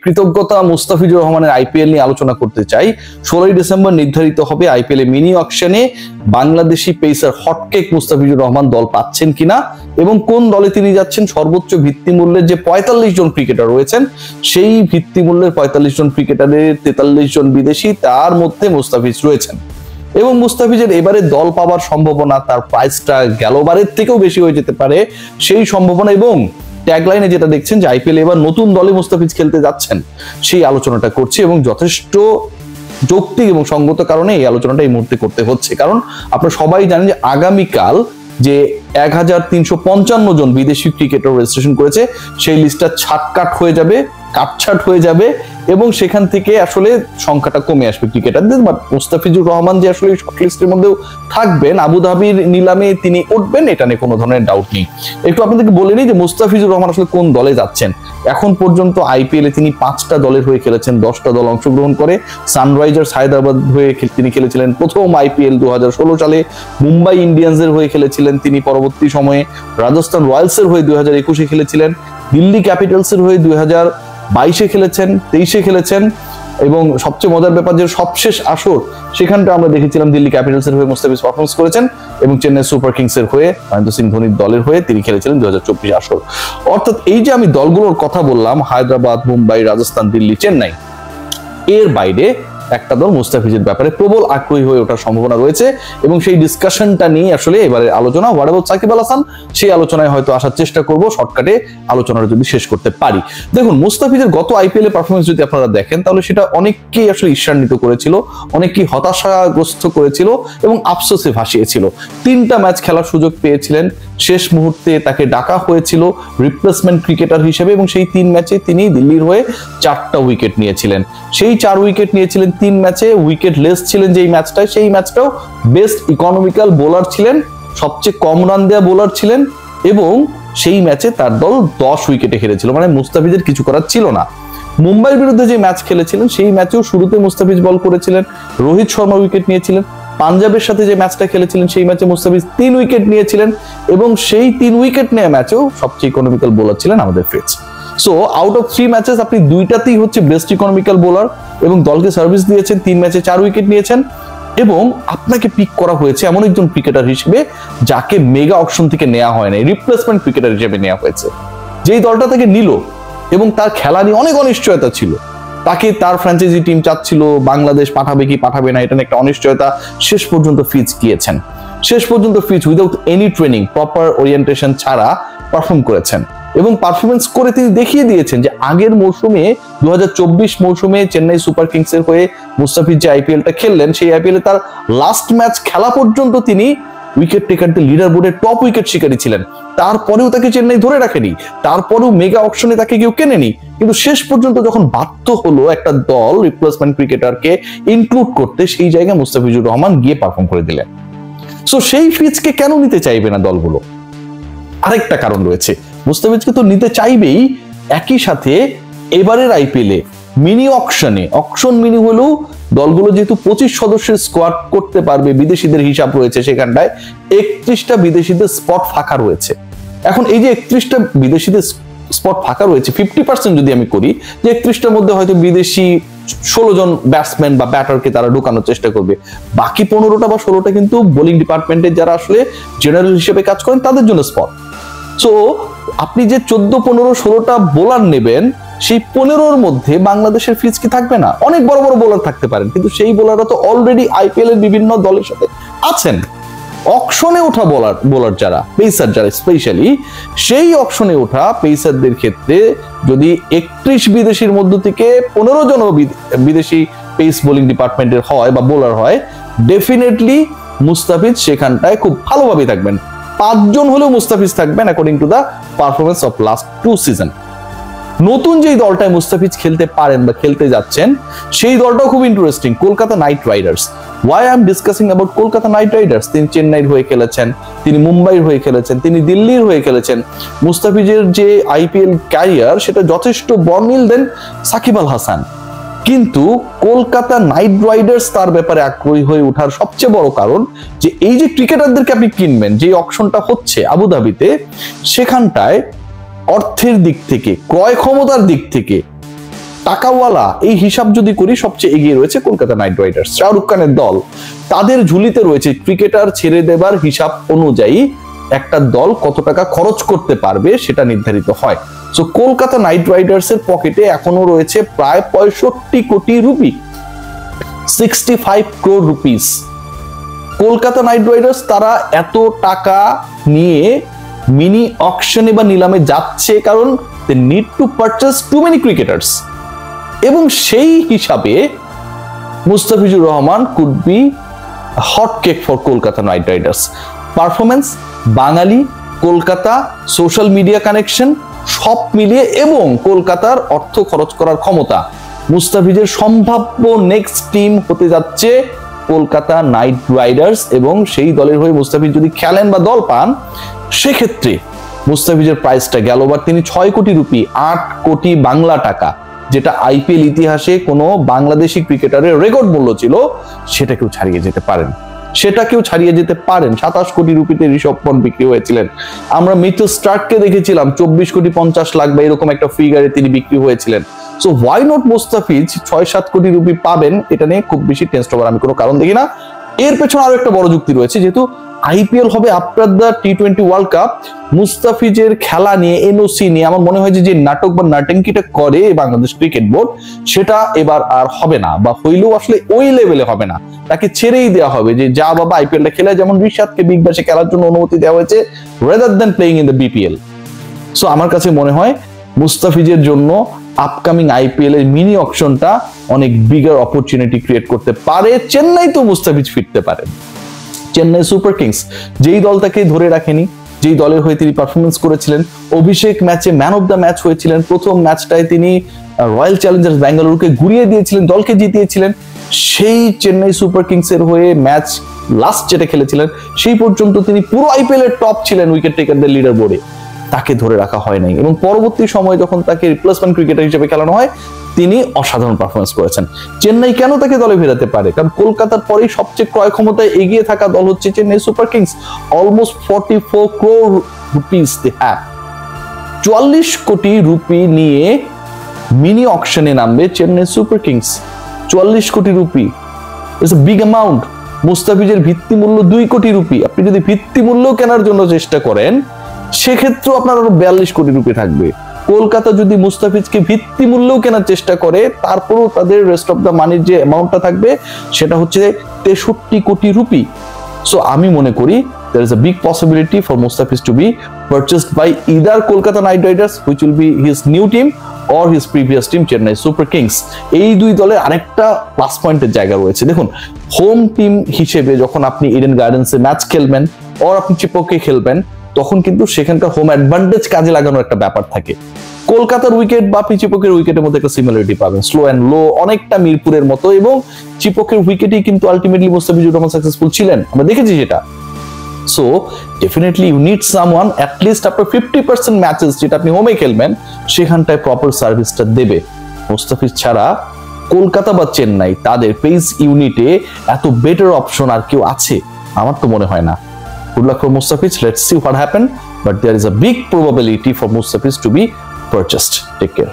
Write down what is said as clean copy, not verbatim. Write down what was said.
কৃতজ্ঞতা মুস্তাফিজুর রহমানের আইপিএল নিয়ে আলোচনা করতে চাই। 16ই ডিসেম্বর নির্ধারিত হবে আইপিএল এ মিনি অকশনে বাংলাদেশি পেসার হটকেক মুস্তাফিজুর রহমান দল পাচ্ছেন কিনা এবং কোন দলে তিনি যাচ্ছেন। সর্বোচ্চ ভিত্তিমূল্যের যে 45 জন ক্রিকেটার রয়েছেন সেই ভিত্তিমূল্যের 45 জন ক্রিকেটারের 43 জন বিদেশি, তার মধ্যে মুস্তাফিজ রয়েছেন এবং মুস্তাফিজের এবারে দল পাওয়ার সম্ভাবনা, তার প্রাইসটা গেলবারের থেকেও বেশি হয়ে যেতে পারে সেই সম্ভাবনা এবং ট্যাগলাইনে যেটা দেখছেন যে আইপিএল এবার নতুন দলে মুস্তাফিজ খেলতে যাচ্ছেন সেই আলোচনাটা করছি এবং যথেষ্ট যৌক্তিক এবং সঙ্গত কারণে এই আলোচনাটা এই মুহূর্তে করতে হচ্ছে। কারণ আপনারা সবাই জানেন যে আগামীকাল যে 1355 জন বিদেশি ক্রিকেটার রেজিস্ট্রেশন করেছে সেই লিস্টটা ছাটকাট হয়ে যাবে, কাটছাট হয়ে যাবে এবং সেখান থেকে আসলে সংখ্যাটা কমে আসবে ক্রিকেটারদের। বাট মুস্তাফিজুর রহমান যে আসলে শর্ট লিস্টের মধ্যেও থাকবেন, আবুধাবির নিলামে তিনি উঠবেন, এটা নিয়ে কোনো ধরনের ডাউট নেই। একটু আপনাদেরকে বলে নিই যে মুস্তাফিজুর রহমান আসলে কোন দলে যাচ্ছেন। এখন পর্যন্ত আইপিএল এ তিনি 5টা দলের হয়ে খেলেছেন, 10টা দল অংশগ্রহণ করে। সানরাইজার্স হায়দ্রাবাদ হয়ে তিনি খেলেছিলেন প্রথম আইপিএল 2016 সালে, মুম্বাই ইন্ডিয়ান্সের হয়ে খেলেছিলেন তিনি পরবর্তী সময়ে, রাজস্থান রয়্যালসের হয়ে 2021 খেলেছিলেন, দিল্লি ক্যাপিটালসের হয়ে 2022 খেলেছেন, 23 খেলেছেন এবং সবচেয়ে মজার ব্যাপার যে সবশেষ আসর সেখানটা আমরা দেখেছিলাম দিল্লি ক্যাপিটালসের হয়ে মুস্তাফিজ পারফরমেন্স করেছেন এবং চেন্নাই সুপার কিংস এর হয়ে মহেন্দ্র সিং ধোনির দলের হয়ে তিনি খেলেছিলেন 2024 আসর। অর্থাৎ এই যে আমি দলগুলোর কথা বললাম, হায়দ্রাবাদ, মুম্বাই, রাজস্থান, দিল্লি, চেন্নাই, এর বাইরে একটা দল মুস্তাফিজের ব্যাপারে প্রবল আগ্রহী হয়ে ওঠার সম্ভাবনা রয়েছে এবং সেই ডিসকাশনটা নিয়ে আসলে এবারে আলোচনা হোয়াট অ্যাবাউট সাকিব আল হাসান, সেই আলোচনায় হয়তো আসার চেষ্টা করব শর্টকাটে আলোচনাটা যদি শেষ করতে পারি। দেখুন, মুস্তাফিজের গত আইপিএল এর পারফরমেন্স যদি আপনারা দেখেন তাহলে সেটা অনেককেই আসলে ঈর্ষান্বিত করেছিল, অনেককেই হতাশাগ্রস্ত করেছিল এবং আফসোসে ভাসিয়েছিল। 3টা ম্যাচ খেলার সুযোগ পেয়েছিলেন, শেষ মুহূর্তে তাকে ডাকা হয়েছিল রিপ্লেসমেন্ট ক্রিকেটার হিসেবে এবং সেই 3 ম্যাচে তিনি দিল্লির হয়ে 4টা উইকেট নিয়েছিলেন। সেই 4 উইকেট নিয়েছিলেন 3 ম্যাচে, উইকেট লেস ছিলেন যেই ম্যাচটায়, সেই ম্যাচটাও বেস্ট ইকোনমিক্যাল বোলার ছিলেন, সবচেয়ে কম রান দেওয়া বোলার ছিলেন এবং সেই ম্যাচে তার দল 10 উইকেটে হেরেছিল, মানে মুস্তাফিজের কিছু করার ছিল না। মুম্বাইয়ের বিরুদ্ধে যে ম্যাচ খেলেছিলেন সেই ম্যাচেও শুরুতে মুস্তাফিজ বল করেছিলেন, রোহিত শর্মা উইকেট নিয়েছিলেন। পাঞ্জাবের সাথে যে ম্যাচটা খেলেছিলেন সেই ম্যাচে মুস্তাফিজ 3 উইকেট নিয়েছিলেন এবং সেই 3 উইকেট নেওয়া ম্যাচেও সবচেয়ে ইকোনমিক্যাল বোলার ছিলেন আমাদের ফিচ। সো আউট অফ 3 ম্যাচেস আপনি 2টাতেই হচ্ছে বেস্ট ইকোনমিক্যাল বোলার এবং দলকে সার্ভিস দিয়েছেন, 3 ম্যাচে 4 উইকেট নিয়েছেন এবং আপনাকে পিক করা হয়েছে এমন একজন ক্রিকেটার হিসেবে যাকে মেগা অকশন থেকে নেওয়া হয় না, রিপ্লেসমেন্ট ক্রিকেটার হিসেবে নেওয়া হয়েছে। যেই দলটা তাকে নিল এবং তার খেলা নিয়ে অনেক অনিশ্চয়তা ছিল, তাকে তার ফ্র্যাঞ্চাইজি টিম চাচ্ছিল, বাংলাদেশ পাঠাবে কি পাঠাবে না এটা নিয়ে একটা অনিশ্চয়তা, শেষ পর্যন্ত ফিচ গিয়েছেন, শেষ পর্যন্ত ফিচ without any training, proper orientation ছাড়া পারফর্ম করেছেন এবং পারফরমেন্স করে তিনি দেখিয়ে দিয়েছেন যে আগের মৌসুমে 2024 মৌসুমে চেন্নাই সুপার কিংস এর হয়ে মুস্তাফিজ যে আইপিএলটা খেললেন সেই আইপিএলে তার লাস্ট ম্যাচ খেলা পর্যন্ত তিনি উইকেট টেকারদের লিডার বোর্ডের টপ উইকেট শিকারী ছিলেন। তারপরেও তাকে চেন্নাই ধরে রাখেনি, তারপরেও মেগা অকশনে তাকে কেউ কেনেনি, কিন্তু শেষ পর্যন্ত যখন বাধ্য হলো একটা দল রিপ্লেসমেন্ট ক্রিকেটারকে ইনক্লুড করতে, সেই জায়গায় মুস্তাফিজুর রহমান গিয়ে পারফর্ম করে দিলেন। সো সেই ফিচকে কেন নিতে চাইবে না দলগুলো? আরেকটা কারণ রয়েছে, মুস্তাফিজকে তো নিতে চাইবেই, একই সাথে এবারের আইপিএলে মিনি অকশনে, অকশন মিনি হলেও দলগুলো যেহেতু 25 সদস্যের স্কোয়াড করতে পারবে, বিদেশিদের হিসাব রয়েছে সেখানটায়, 31টা বিদেশিদের স্পট ফাঁকা রয়েছে। এখন এই যে 31টা বিদেশিদের স্পট ফাঁকা রয়েছে, 50% যদি আমি করি যে 31টার মধ্যে হয়তো বিদেশি 16 জন ব্যাটসম্যান বা ব্যাটারকে তারা ঢোকানোর চেষ্টা করবে, বাকি 15টা বা 16টা কিন্তু বোলিং ডিপার্টমেন্টের যারা আসলে জেনারেল হিসেবে কাজ করেন তাদের জন্য স্পট। সো আপনি যে 14, 15, 16টা বোলার নেবেন, সেই 15-র মধ্যে বাংলাদেশের ফিচ কি থাকবে না? অনেক বড় বড় বোলার থাকতে পারেন, কিন্তু সেই বোলাররা তো অলরেডি আইপিএল এর বিভিন্ন দলের সাথে আছেন। অকশনে ওঠা বোলার যারা, পেসার যারা স্পেশালি, সেই অকশনে ওঠা পেসারদের ক্ষেত্রে যদি 31 বিদেশির মধ্য থেকে 15 জন বিদেশি পেস বোলিং ডিপার্টমেন্টের হয় বা বোলার হয়, ডেফিনেটলি মুস্তাফিজ সেখানটায় খুব ভালোভাবে থাকবেন। 5 জন হলেও মুস্তাফিজ থাকবেন according to the performance of last 2 season. নতুন যেই দলটায় মুস্তাফিজ খেলতে পারেন বা খেলতে যাচ্ছেন সেই দলটাও খুব interesting, Kolkata Knight Riders. Why I am discussing about Kolkata Knight Riders? তিনি চেন্নাইয়ের হয়ে খেলেছেন, তিনি মুম্বাইয়ের হয়ে খেলেছেন, তিনি দিল্লির হয়ে খেলেছেন। মুস্তাফিজের যে আইপিএল ক্যারিয়ার সেটা যথেষ্ট বর্ণিল দেন সাকিব আল হাসান, কিন্তু কলকাতা নাইট রাইডার্স তার ব্যাপারে আগ্রহী হয়ে ওঠার সবচেয়ে বড় কারণ যে এই যে ক্রিকেটারদেরকে আপনি কিনবেন, যে অকশনটা হচ্ছে আবুধাবিতে, সেখানটায় অর্থের দিক থেকে, ক্রয় ক্ষমতার দিক থেকে টাকাওয়ালা এই হিসাব যদি করি সবচেয়ে এগিয়ে রয়েছে কলকাতা নাইট রাইডার্স। শাহরুখ খানের দল, তাদের ঝুলিতে রয়েছে ক্রিকেটার ছেড়ে দেবার হিসাব অনুযায়ী একটা দল কত টাকা খরচ করতে পারবে সেটা নির্ধারিত হয়। সো কলকাতা নাইট রাইডার্স এর পকেটে এখনো রয়েছে প্রায় 65 কোটি rupee, 65 crore rupees। Kolkata Knight Riders তারা এত টাকা নিয়ে মিনি অকশনে বা নিলামে যাচ্ছে কারণ they need to purchase too many cricketers, এবং সেই হিসাবে Mustafizur Rahman could be a hot cake for Kolkata Knight Riders. Performance, বাঙালি, কলকাতা, সোশ্যাল মিডিয়া কানেকশন সব মিলিয়ে এবং কলকাতার অর্থ খরচ করার ক্ষমতা, মুস্তাফিজের সম্ভাব্য নেক্সট টিম হতে যাচ্ছে কলকাতা নাইট রাইডার্স। এবং সেই দলের হয়ে মুস্তাফিজ যদি খেলেন বা দল পান, সেক্ষেত্রে মুস্তাফিজের প্রাইসটা গেলবার তিনি 6 কোটি রুপি, 8 কোটি বাংলা টাকা, যেটা আইপিএল ইতিহাসে কোনো বাংলাদেশি ক্রিকেটারের রেকর্ড মূল্য ছিল, সেটাকেও ছাড়িয়ে যেতে পারেন। 27 কোটি রুপিতে ঋষভ পন্ট বিক্রি হয়েছিলেন। আমরা মিচেল স্টার্ককে দেখেছিলাম 24 কোটি 50 লাখ বা এরকম একটা ফিগারে তিনি বিক্রি হয়েছিলেন। সো ওয়াই নট মুস্তাফিজ 6-7 কোটি রুপি পাবেন, এটা নিয়ে খুব বেশি টেনশন হওয়ার আমি কোনো কারণ দেখি না। এর পেছনে আরো একটা বড় যুক্তি রয়েছে, যেহেতু আইপিএল হবে আফটার দ্য টি20 ওয়ার্ল্ড কাপ, মুস্তাফিজের খেলা নিয়ে, এনওসি নিয়ে আমার মনে হয় যে নাটক বা নাটঙ্কিটা করে বাংলাদেশ ক্রিকেট বোর্ড, সেটা এবার আর হবে না, বা হইলেও আসলে ওই লেভেলে হবে না। তাকে ছেড়েই দেওয়া হবে যে যা বাবা আইপিএলটা খেলে, যেমন রিশাদকে বিগ ব্যাশে খেলার জন্য অনুমতি দেওয়া হয়েছে rather than playing in the BPL. So আমার কাছে মনে হয় মুস্তাফিজের জন্য আপকামিং আইপিএল এর মিনি অকশনটা অনেক বিগার অপরচুনিটি ক্রিয়েট করতে পারে। চেন্নাই তো মুস্তাফিজ ফিরতে পারেন। চেন্নাই সুপার কিংস যেই দলটাকে ধরে রাখেনি, যেই দলের হয়ে তিনি পারফরমেন্স করেছিলেন, অভিষেক ম্যাচে ম্যান অফ দ্য ম্যাচ হয়েছিলেন, প্রথম ম্যাচটায় তিনি রয়্যাল চ্যালেঞ্জার্স ব্যাঙ্গালুরুকে ঘুরিয়ে দিয়েছিলেন, দলকে জিতিয়েছিলেন, সেই চেন্নাই সুপার কিংস এর হয়ে ম্যাচ লাস্ট যেটা খেলেছিলেন সেই পর্যন্ত তিনি পুরো আইপিএল এর টপ ছিলেন উইকেট টেকারদের লিডার বোর্ডে, তাকে ধরে রাখা হয় নাই। এবং পরবর্তী সময়ে যখন তাকে রিপ্লেসমেন্ট ক্রিকেটার হিসেবে খেলানো হয়, তিনি অসাধারণ পারফরমেন্স করেছেন। চেন্নাই কেন তাকে দলে ফেরাতে পারে? কারণ কলকাতার পরেই সবচেয়ে ক্রয় ক্ষমতায় এগিয়ে থাকা দল হচ্ছে Chennai Super Kings. Almost 44 crore rupees they have. 44 কোটি রুপি নিয়ে মিনি অকশনে নামবে চেন্নাই সুপার কিংস। 44 কোটি rupee it's a big amount. মুস্তাফিজের ভিত্তি মূল্য 2 কোটি রুপি। আপনি যদি ভিত্তি মূল্য কেনার জন্য চেষ্টা করেন, সেক্ষেত্রেও আপনার আরো 42 কোটি রুপি থাকবে। কলকাতা যদি মুস্তাফিজকে ভিত্তি মূল্যও কেনার চেষ্টা করে, তারপরেও তাদের রেস্ট অফ দ্য মানির যে অ্যামাউন্টটা থাকবে সেটা হচ্ছে 63 কোটি রুপি। সো আমি মনে করি there is a big possibility for Mustafiz to be purchased by either Kolkata Knight Riders, which will be his new team, or his previous team Chennai Super Kings। এই দুই দলের আরেকটা প্লাস পয়েন্টের জায়গা রয়েছে। দেখুন, হোম টিম হিসেবে যখন আপনি ইডেন গার্ডেন্সে ম্যাচ খেলবেন আর আপনি চিপকে খেলবেন, তখন কিন্তু সেখানকার হোম অ্যাডভান্টেজ কাজে লাগানোর একটা ব্যাপার থাকে। কলকাতার উইকেট বা চিপকের উইকেটের মধ্যে একটা সিমিলারিটি পাবেন, স্লো অ্যান্ড লো, অনেকটা মিরপুরের মতো, এবং চিপকের উইকেটেই কিন্তু আলটিমেটলি মুস্তাফিজুর রহমান সাকসেসফুল ছিলেন, আমরা দেখেছি সেটা। So definitely you need someone at least after 50% matches যেটা আপনি হোমে খেলবেন, সেখানটায় প্রপার সার্ভিসটা দেবে। মুস্তাফিজ ছাড়া কলকাতা বা চেন্নাই তাদের পেস ইউনিটে এত বেটার অপশন আর কেউ আছে আমার তো মনে হয় না। Good luck for Mustafiz. Let's see what happens. But there is a big probability for Mustafiz to be purchased. Take care.